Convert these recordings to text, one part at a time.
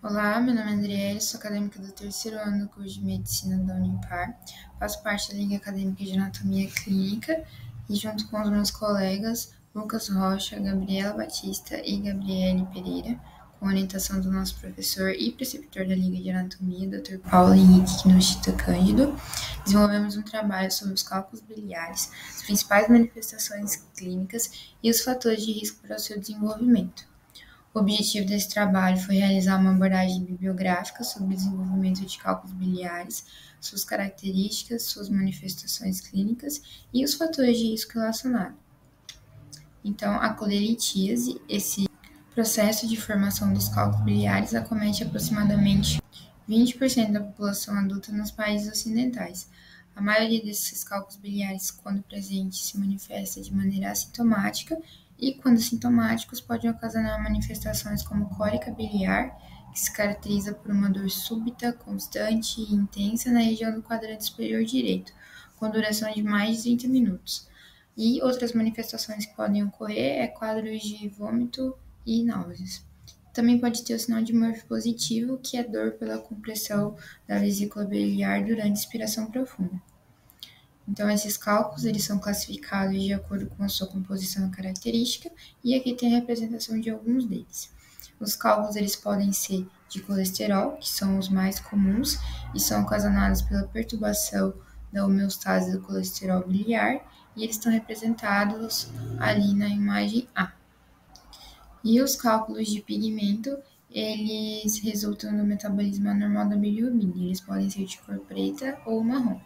Olá, meu nome é Andriele, sou acadêmica do terceiro ano do curso de Medicina da Unipar. Faço parte da Liga Acadêmica de Anatomia Clínica e, junto com os meus colegas Lucas Rocha, Gabriela Batista e Gabriele Pereira, com a orientação do nosso professor e preceptor da Liga de Anatomia, Dr. Paulo Henrique Kinoshita Cândido, desenvolvemos um trabalho sobre os cálculos biliares, as principais manifestações clínicas e os fatores de risco para o seu desenvolvimento. O objetivo desse trabalho foi realizar uma abordagem bibliográfica sobre o desenvolvimento de cálculos biliares, suas características, suas manifestações clínicas e os fatores de risco relacionados. Então, a colelitíase, esse processo de formação dos cálculos biliares, acomete aproximadamente 20% da população adulta nos países ocidentais. A maioria desses cálculos biliares, quando presente, se manifesta de maneira assintomática e, quando sintomáticos, podem ocasionar manifestações como cólica biliar, que se caracteriza por uma dor súbita, constante e intensa na região do quadrante superior direito, com duração de mais de 30 minutos. E outras manifestações que podem ocorrer é quadros de vômito e náuseas. Também pode ter o sinal de Murphy positivo, que é dor pela compressão da vesícula biliar durante expiração profunda. Então, esses cálculos eles são classificados de acordo com a sua composição característica, e aqui tem a representação de alguns deles. Os cálculos eles podem ser de colesterol, que são os mais comuns, e são ocasionados pela perturbação da homeostase do colesterol biliar, e eles estão representados ali na imagem A. E os cálculos de pigmento, eles resultam do metabolismo anormal da bilirrubina. Eles podem ser de cor preta ou marrom.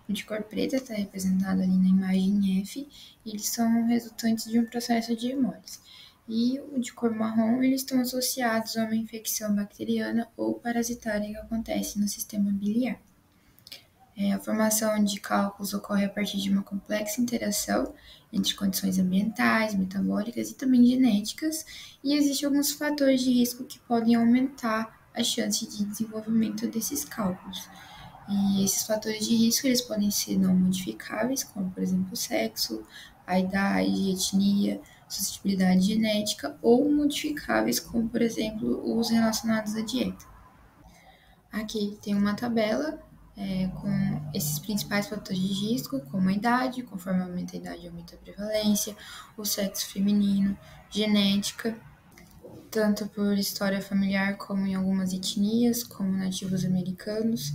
O de cor preta está representado ali na imagem F, e eles são resultantes de um processo de hemólise. E o de cor marrom, eles estão associados a uma infecção bacteriana ou parasitária que acontece no sistema biliar. A formação de cálculos ocorre a partir de uma complexa interação entre condições ambientais, metabólicas e também genéticas, e existem alguns fatores de risco que podem aumentar a chance de desenvolvimento desses cálculos. E esses fatores de risco eles podem ser não modificáveis, como por exemplo o sexo, a idade, a etnia, suscetibilidade genética, ou modificáveis, como por exemplo os relacionados à dieta. Aqui tem uma tabela com esses principais fatores de risco, como a idade, conforme aumenta a idade, aumenta a prevalência, o sexo feminino, genética, tanto por história familiar como em algumas etnias, como nativos americanos.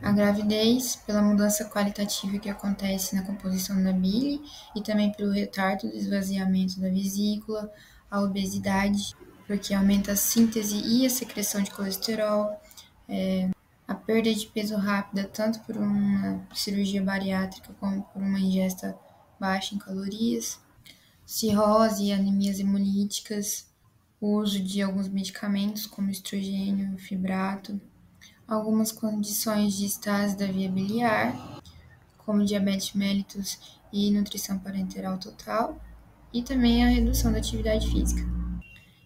A gravidez, pela mudança qualitativa que acontece na composição da bile e também pelo retardo do esvaziamento da vesícula, a obesidade, porque aumenta a síntese e a secreção de colesterol, a perda de peso rápida, tanto por uma cirurgia bariátrica como por uma ingesta baixa em calorias, cirrose e anemias hemolíticas, o uso de alguns medicamentos como estrogênio, fibrato, algumas condições de estase da via biliar, como diabetes mellitus e nutrição parenteral total, e também a redução da atividade física.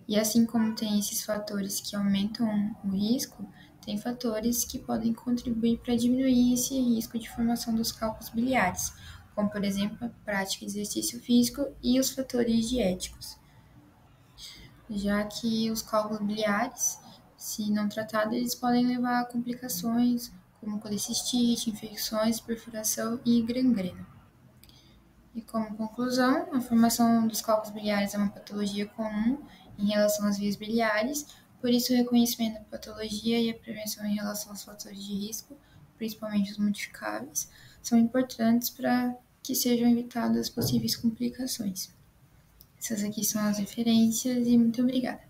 E assim como tem esses fatores que aumentam o risco, tem fatores que podem contribuir para diminuir esse risco de formação dos cálculos biliares, como por exemplo a prática de exercício físico e os fatores dietéticos. Já que os cálculos biliares, se não tratados, eles podem levar a complicações como colecistite, infecções, perfuração e gangrena. E como conclusão, a formação dos cálculos biliares é uma patologia comum em relação às vias biliares, por isso o reconhecimento da patologia e a prevenção em relação aos fatores de risco, principalmente os modificáveis, são importantes para que sejam evitadas possíveis complicações. Essas aqui são as referências e muito obrigada.